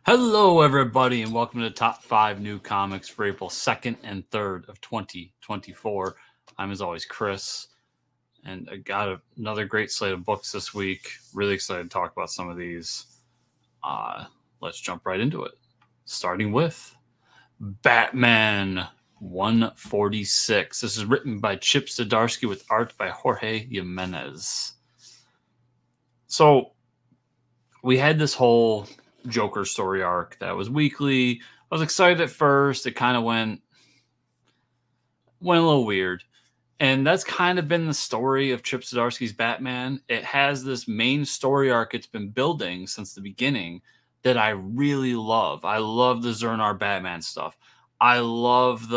Hello, everybody, and welcome to the top 5 new comics for April 2nd and 3rd of 2024. I'm, as always, Chris, and I got another great slate of books this week. Really excited to talk about some of these. Let's jump right into it, starting with Batman 146. This is written by Chip Zdarsky with art by Jorge Jimenez. So we had this whole Joker story arc that was weekly. I was excited at first. It kind of went a little weird. And that's kind of been the story of Chip Zdarsky's Batman. It has this main story arc it's been building since the beginning that I really love. I love the Zernar Batman stuff. I love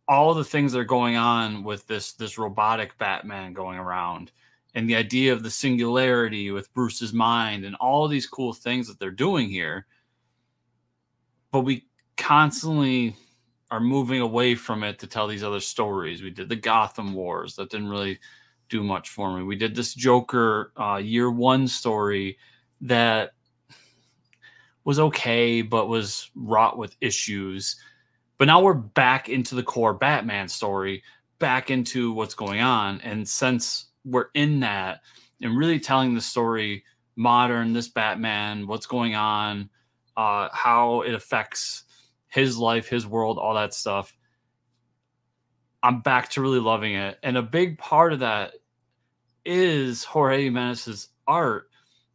all the things that are going on with this robotic Batman going around. And the idea of the singularity with Bruce's mind and all these cool things that they're doing here. But we constantly are moving away from it to tell these other stories. We did the Gotham Wars. That didn't really do much for me. We did this Joker year one story that was okay, but was wrought with issues. But now we're back into the core Batman story, back into what's going on. And since we're in that and really telling the story modern, this Batman, what's going on, how it affects his life, his world, all that stuff, I'm back to really loving it. And a big part of that is Jorge Jimenez's art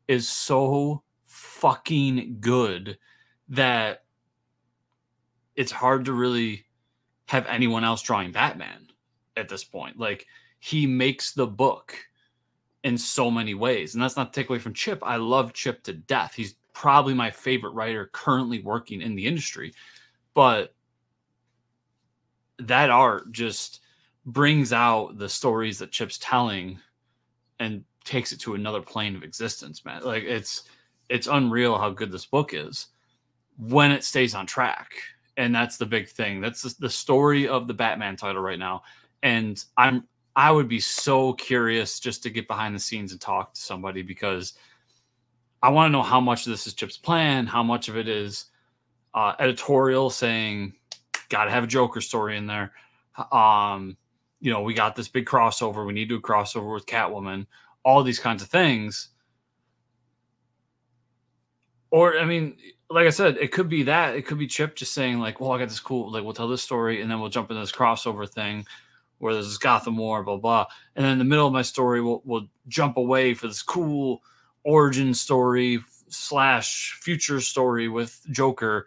is so fucking good that it's hard to really have anyone else drawing Batman at this point. Like, he makes the book in so many ways. And that's not to take away from Chip. I love Chip to death. He's probably my favorite writer currently working in the industry. But that art just brings out the stories that Chip's telling and takes it to another plane of existence, man. Like, it's unreal how good this book is when it stays on track. And that's the big thing. That's the story of the Batman title right now. And I would be so curious just to get behind the scenes and talk to somebody, because I want to know how much of this is Chip's plan, how much of it is editorial saying, got to have a Joker story in there. We got this big crossover. We need to do a crossover with Catwoman, all these kinds of things. Or, I mean, like I said, it could be that. It could be Chip just saying, like, well, I got this cool, like, we'll tell this story and then we'll jump into this crossover thing where there's this Gotham War, blah, blah. And then in the middle of my story, we'll jump away for this cool origin story / future story with Joker.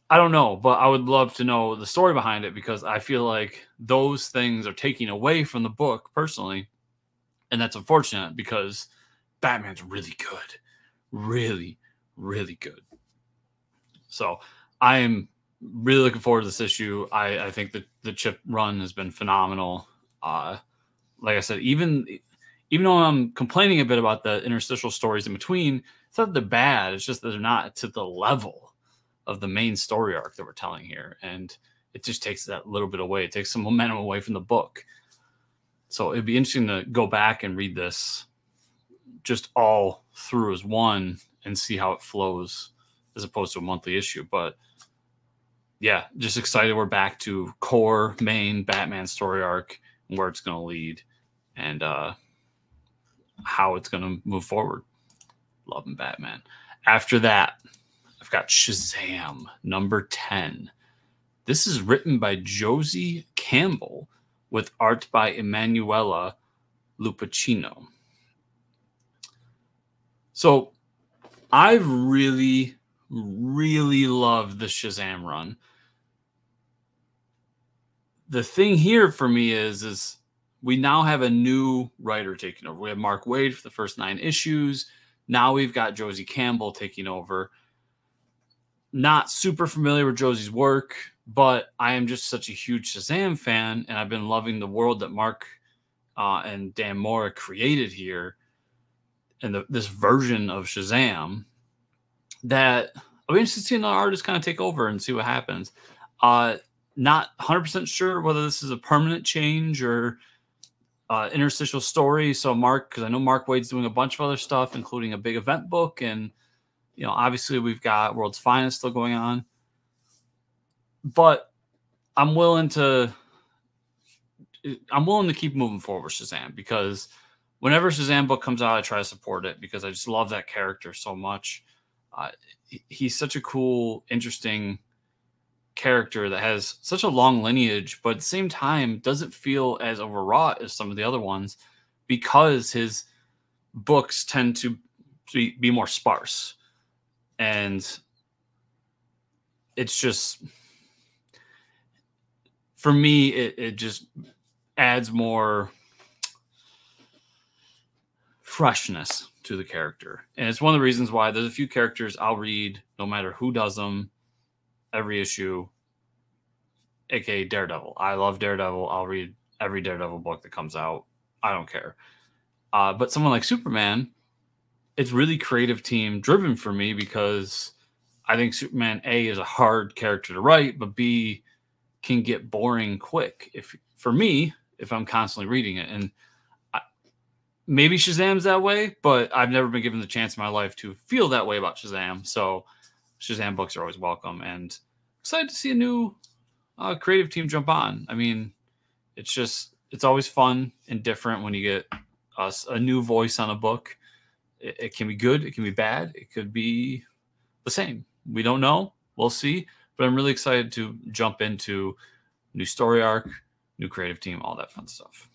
I don't know, but I would love to know the story behind it, because I feel like those things are taking away from the book personally. And that's unfortunate, because Batman's really good. Really, really good. So I am really looking forward to this issue. I think that the Chip run has been phenomenal. Like I said, even though I'm complaining a bit about the interstitial stories in between, it's not that they're bad. It's just that they're not to the level of the main story arc that we're telling here. And it just takes that little bit away. It takes some momentum away from the book. So it'd be interesting to go back and read this just all through as one and see how it flows as opposed to a monthly issue. But yeah, just excited we're back to core main Batman story arc and where it's going to lead and how it's going to move forward. Loving Batman. After that, I've got Shazam number 10. This is written by Josie Campbell with art by Emanuela Lupacchino. So I've really, really loved the Shazam run. The thing here for me is we now have a new writer taking over. We have Mark Waid for the first 9 issues. Now we've got Josie Campbell taking over. Not super familiar with Josie's work, but I am just such a huge Shazam fan, and I've been loving the world that Mark and Dan Mora created here, and this version of Shazam, that I'll be interested to see another artist kind of take over and see what happens. Not 100% sure whether this is a permanent change or interstitial story. So Mark, because I know Mark Waid's doing a bunch of other stuff, including a big event book and You know, obviously we've got World's Finest still going on, but I'm willing to keep moving forward with Shazam, because whenever Shazam book comes out, I try to support it because I just love that character so much. He's such a cool, interesting character that has such a long lineage, but at the same time doesn't feel as overwrought as some of the other ones, because his books tend to be more sparse. And it's just, for me, it just adds more freshness to the character. And it's one of the reasons why there's a few characters I'll read no matter who does them, every issue, aka Daredevil. I love Daredevil. I'll read every Daredevil book that comes out. I don't care. But someone like Superman, it's really creative team driven for me, because I think Superman, A, is a hard character to write, but B, can get boring quick for me if I'm constantly reading it. And maybe Shazam's that way, but I've never been given the chance in my life to feel that way about Shazam. So Shazam books are always welcome, and excited to see a new creative team jump on. I mean, it's always fun and different when you get a new voice on a book. It can be good, it can be bad, it could be the same. We don't know. We'll see. But I'm really excited to jump into new story arc, new creative team, all that fun stuff.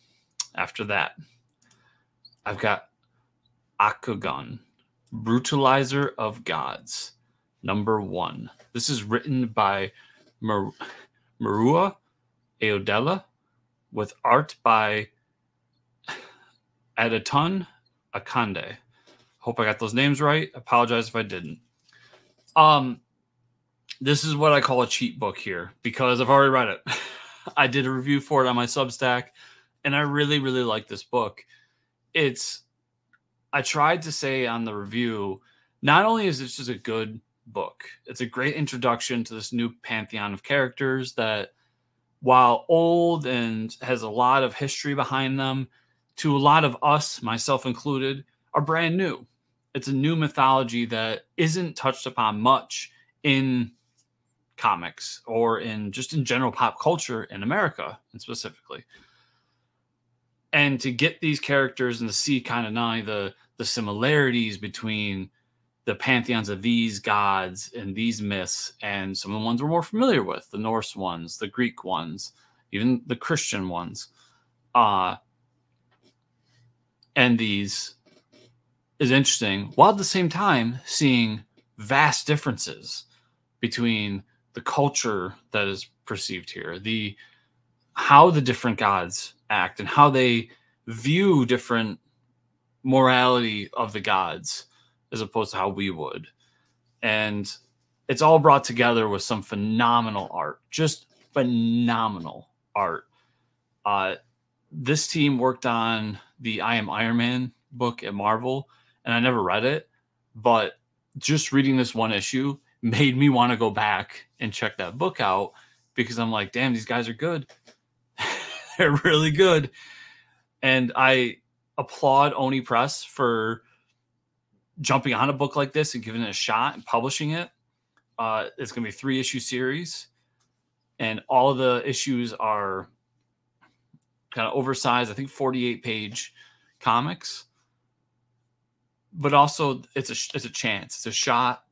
After that, I've got Akogun, Brutalizer of Gods, #1. This is written by Writer-Murewa Ayodele, with art by Artist-Adedotun Akande. Hope I got those names right. Apologize if I didn't. This is what I call a cheat book here, because I've already read it. I did a review for it on my Substack, and I really, really like this book. I tried to say on the review, not only is this just a good book, it's a great introduction to this new pantheon of characters that, while old and has a lot of history behind them, to a lot of us, myself included, are brand new. It's a new mythology that isn't touched upon much in comics or in general pop culture in America, and specifically. And to get these characters and to see kind of not only the similarities between the pantheons of these gods and these myths, and some of the ones we're more familiar with, the Norse ones, the Greek ones, even the Christian ones, and these is interesting, while at the same time seeing vast differences between the culture that is perceived here, how the different gods act, and how they view different morality of the gods as opposed to how we would. And it's all brought together with some phenomenal art, just phenomenal art. This team worked on the I Am Iron Man book at Marvel, and I never read it, but just reading this one issue made me want to go back and check that book out, because I'm like, damn, these guys are good. They're really good. And I applaud Oni Press for jumping on a book like this and giving it a shot and publishing it. It's going to be a 3-issue series, and all of the issues are kind of oversized, I think 48-page comics. But also it's a chance, it's a shot.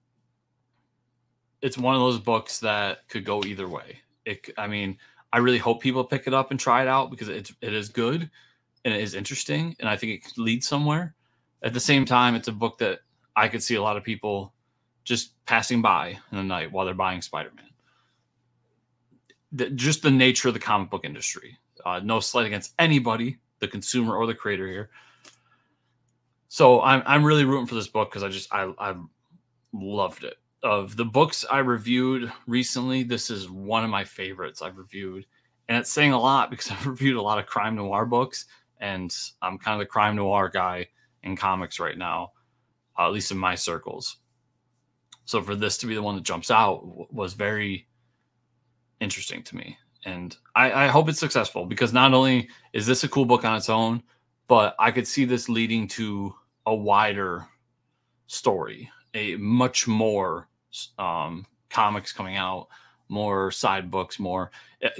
It's one of those books that could go either way. I mean, I really hope people pick it up and try it out, because it is good and it is interesting, and I think it could lead somewhere. At the same time, it's a book that I could see a lot of people just passing by in the night while they're buying Spider-Man. Just the nature of the comic book industry. No slight against anybody, the consumer or the creator here. So I'm really rooting for this book, because I loved it. Of the books I reviewed recently, this is one of my favorites I've reviewed. And it's saying a lot, because I've reviewed a lot of crime noir books, and I'm kind of the crime noir guy in comics right now, at least in my circles. So for this to be the one that jumps out was very interesting to me. And I hope it's successful, because not only is this a cool book on its own, but I could see this leading to a wider story, a much more comics coming out, more side books, more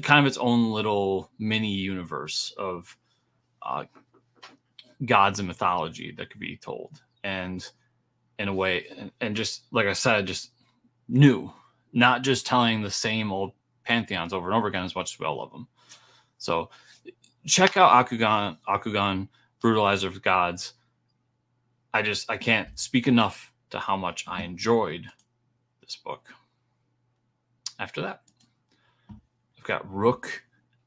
kind of its own little mini universe of gods and mythology that could be told, and in a way, and just like I said, just new, not just telling the same old pantheons over and over again, as much as we all love them. So check out Akogun, Brutalizer of Gods. I can't speak enough to how much I enjoyed this book. After that, I've got Rook,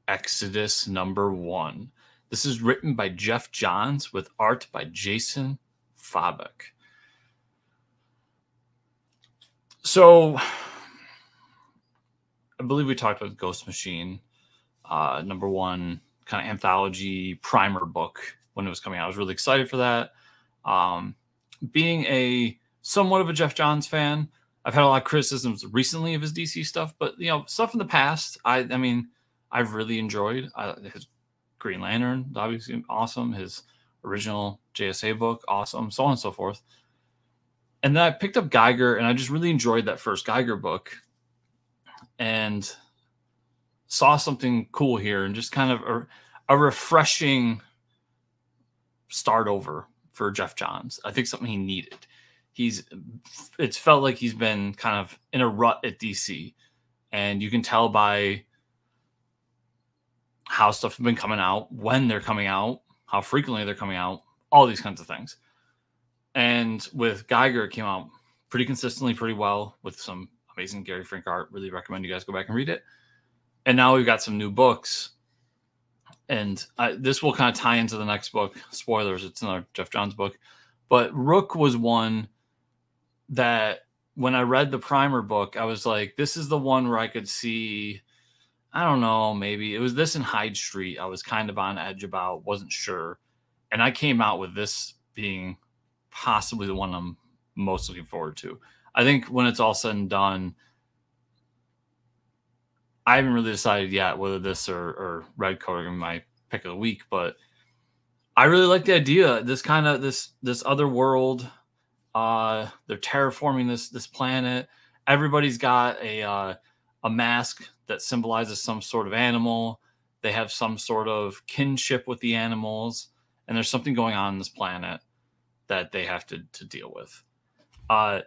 Exodus #1. This is written by Geoff Johns with art by Jason Fabok. So I believe we talked about Ghost Machine, #1 kind of anthology primer book when it was coming out. I was really excited for that. Being a somewhat of a Geoff Johns fan, I've had a lot of criticisms recently of his DC stuff, but stuff in the past, I mean, I've really enjoyed. His Green Lantern, obviously awesome. His original JSA book, awesome, so on and so forth. And then I picked up Geiger, and I just really enjoyed that first Geiger book, and saw something cool here, and just kind of a refreshing start over for Geoff Johns. I think something he needed. It's felt like he's been kind of in a rut at DC, and you can tell by how stuff has been coming out, when they're coming out, how frequently they're coming out, all these kinds of things. And with Geiger, it came out pretty consistently, pretty well, with some amazing Gary Frank art. Really recommend you guys go back and read it. And now we've got some new books, and this will kind of tie into the next book. Spoilers, it's another Geoff Johns book. But Rook was one that when I read the primer book, I was like, this is the one where I could see, I don't know, maybe it was this in Hyde Street. I was kind of on edge about, wasn't sure. And I came out with this being possibly the one I'm most looking forward to. I think when it's all said and done, I haven't really decided yet whether this or Redcoat are going to be my pick of the week, but I really like the idea. This kind of this other world. They're terraforming this planet. Everybody's got a mask that symbolizes some sort of animal. They have some sort of kinship with the animals, and there's something going on this planet that they have to deal with. I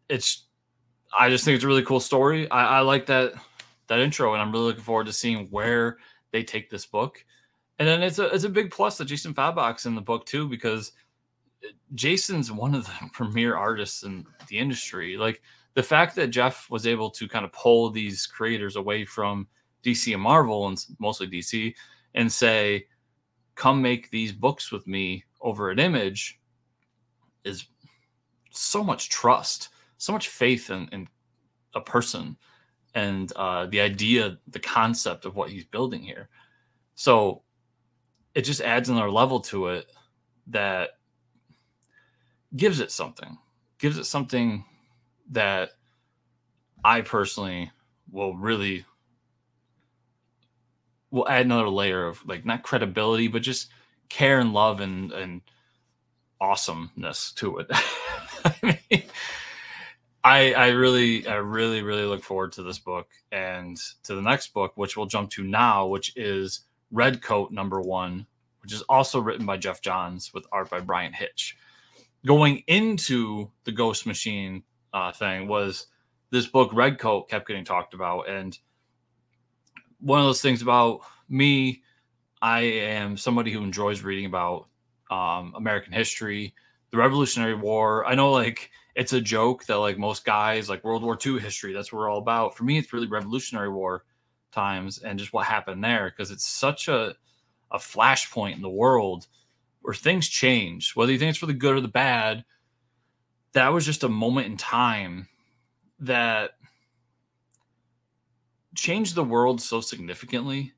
just think it's a really cool story. I like that intro, and I'm really looking forward to seeing where they take this book. And then it's a big plus that Jason Fabok's in the book too, because Jason's one of the premier artists in the industry. Like, the fact that Geoff was able to kind of pull these creators away from DC and Marvel, and mostly DC, and say, come make these books with me over at Image, is so much trust, so much faith in a person, and the idea, the concept of what he's building here. So it just adds another level to it that gives it something that I personally will add another layer of, like, not credibility, but just care and love and awesomeness to it. I mean, I really look forward to this book and to the next book, which we'll jump to now, which is Redcoat #1, which is also written by Geoff Johns with art by Bryan Hitch. Going into the Ghost Machine thing was this book, Redcoat, kept getting talked about. And one of those things about me, I am somebody who enjoys reading about American history, the Revolutionary War. I know, like, it's a joke that, like, most guys, like, World War II history, that's what we're all about. For me, it's really Revolutionary War times and just what happened there, because it's such a flashpoint in the world where things change, whether you think it's for the good or the bad. That was just a moment in time that changed the world so significantly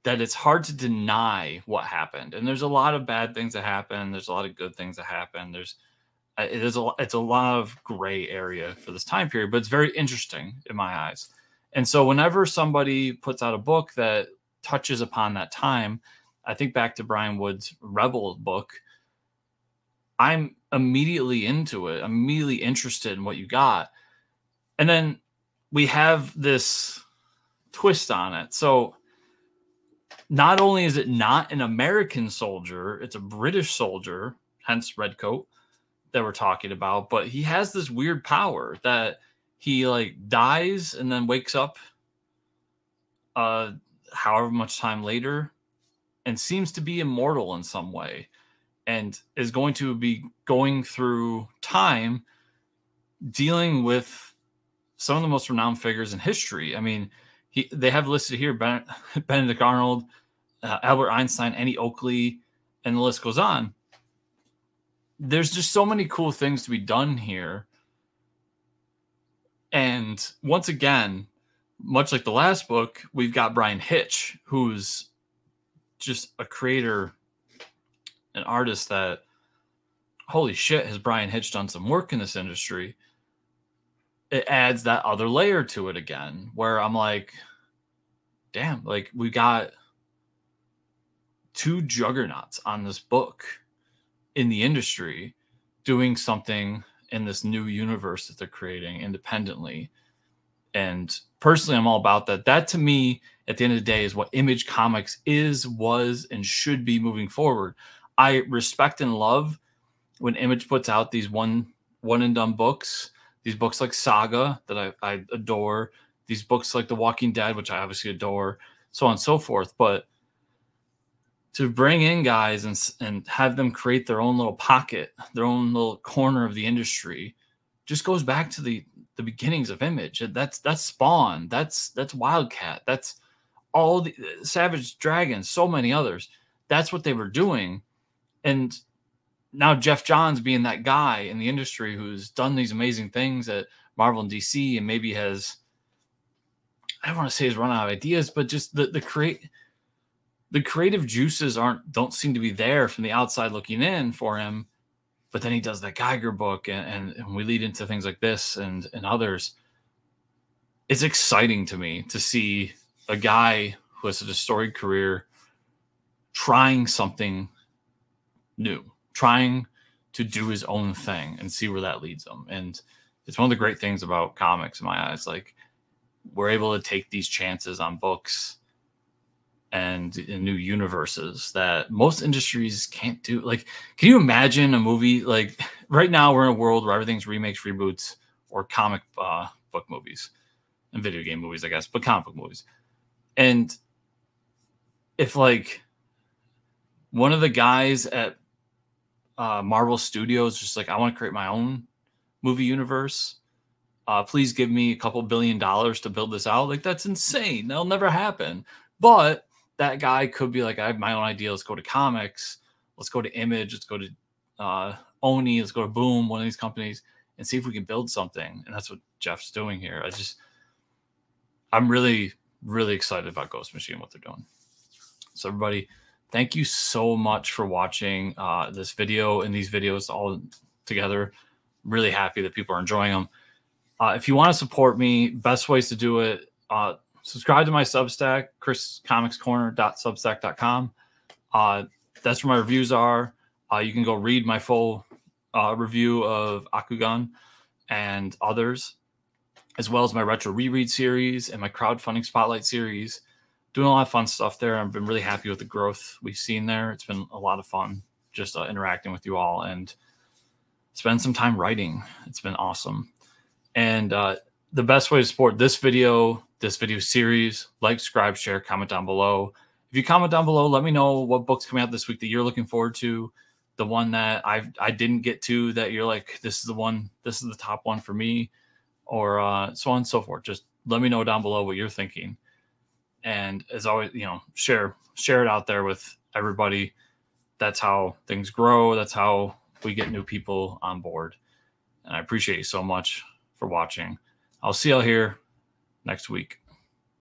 that it's hard to deny what happened. And there's a lot of bad things that happen. There's a lot of good things that happen. It's a lot of gray area for this time period, but it's very interesting in my eyes. And so whenever somebody puts out a book that touches upon that time, I think back to Brian Wood's Rebel book. I'm immediately into it, immediately interested in what you got. And then we have this twist on it. So not only is it not an American soldier, it's a British soldier, hence Redcoat, that we're talking about, but he has this weird power that he like dies and then wakes up however much time later and seems to be immortal in some way, and is going to be going through time dealing with some of the most renowned figures in history. I mean, they have listed here Benedict Arnold, Albert Einstein, Annie Oakley, and the list goes on. There's just so many cool things to be done here. And once again, much like the last book, we've got Bryan Hitch, who's just a creator, an artist that, holy shit, has Bryan Hitch done some work in this industry. It adds that other layer to it again, where I'm like, damn, like we got two juggernauts on this book in the industry doing something in this new universe that they're creating independently. And personally, I'm all about that. That to me, at the end of the day, is what Image Comics is, was, and should be moving forward. I respect and love when Image puts out these one and done books, these books like Saga that I adore, these books like The Walking Dead, which I obviously adore, so on and so forth. But to bring in guys and have them create their own little pocket, their own little corner of the industry, just goes back to the beginnings of Image. That's Spawn, that's Wildcat, that's all the Savage Dragon, so many others. That's what they were doing. And now Geoff Johns being that guy in the industry who's done these amazing things at Marvel and DC, and maybe has, I don't want to say he's run out of ideas, but just the creative juices don't seem to be there from the outside looking in for him. But then he does that Geiger book, and we lead into things like this and others. It's exciting to me to see a guy who has such a storied career trying something new, trying to do his own thing and see where that leads him. And it's one of the great things about comics in my eyes. Like, we're able to take these chances on books and in new universes that most industries can't do. Like, can you imagine a movie? Like, right now we're in a world where everything's remakes, reboots, or comic book movies and video game movies, I guess, but comic book movies. And if like one of the guys at Marvel Studios just like, I want to create my own movie universe, please give me $2 billion to build this out. Like, that's insane. That'll never happen. But that guy could be like, I have my own idea. Let's go to comics. Let's go to Image. Let's go to Oni. Let's go to Boom, one of these companies, and see if we can build something. And that's what Jeff's doing here. I'm really, really excited about Ghost Machine, what they're doing. So everybody, thank you so much for watching this video and these videos all together. Really happy that people are enjoying them. If you want to support me, best ways to do it, subscribe to my Substack, chriscomicscorner.substack.com. That's where my reviews are. You can go read my full review of Akogun and others, as well as my retro reread series and my crowdfunding spotlight series. Doing a lot of fun stuff there. I've been really happy with the growth we've seen there. It's been a lot of fun just interacting with you all and spend some time writing. It's been awesome. And the best way to support this video series, like, subscribe, share, comment down below. If you comment down below, let me know what book's coming out this week that you're looking forward to, the one that I didn't get to that you're like, this is the one, this is the top one for me, or so on and so forth. Just let me know down below what you're thinking. And as always, share it out there with everybody. That's how things grow. That's how we get new people on board. And I appreciate you so much for watching. I'll see y'all here next week.